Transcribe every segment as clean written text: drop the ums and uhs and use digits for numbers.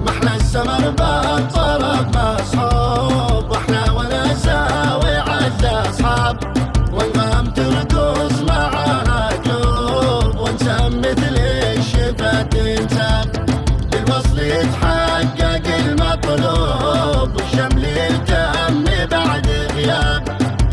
محلى السمر بعد طرب مصحوب، واحنا ولا ساوي عز اصحاب، والغام ترقص معاها قلوب، ونسم مثل الشفا تنساب، بالوصل يتحقق المطلوب، والشمل يتم بعد غياب،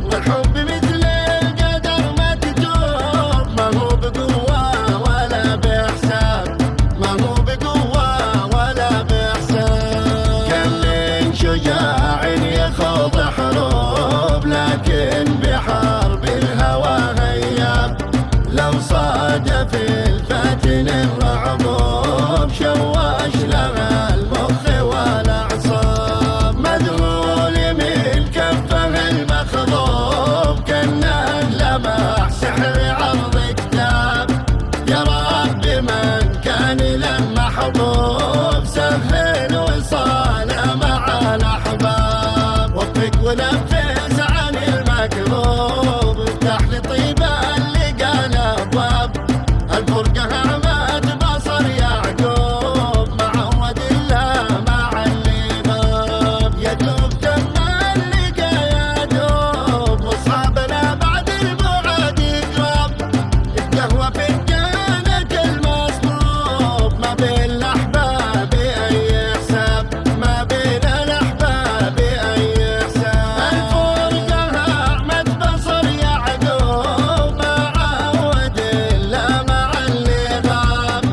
والحب مثل القدر مكتوب، ما هو بقوة ولا بحساب، ما هو بقوة ولا بحساب. كان من شجاع يخوض حروب، لكن بحرب الهوى هياب، لو صادف الفتن الرعبوب، شواش لها المخ والاعصاب، مذهول من كفه المخضوب، كانه لمح سحر عرض كتاب، يا رب من كان له محبوب، سهل وصاله مع الاحباب، وفق ونفس عن المكروب، افتح لطيبه اللقى الابواب، الفرقه عمد بصر يعقوب، معود الله مع اللي غاب، يدوب تم اللقى يدوب، واصحابنا بعد البعد قراب، القهوه فنجانك المصبوب، ما بين الاحباب اي حساب، ما بين الاحباب اي حساب، الفرقه احمد بصر يعقوب، معود الله مع اللي غاب،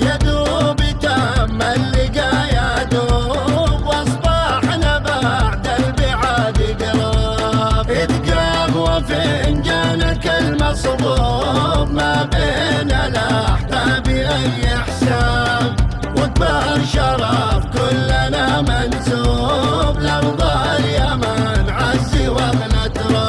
يدوب تم اللقى يدوب، واصبحنا بعد البعاد قراب، اتقهوى فنجانك المصبوب، ما بين الاحباب اي حساب، وكبر شرف كل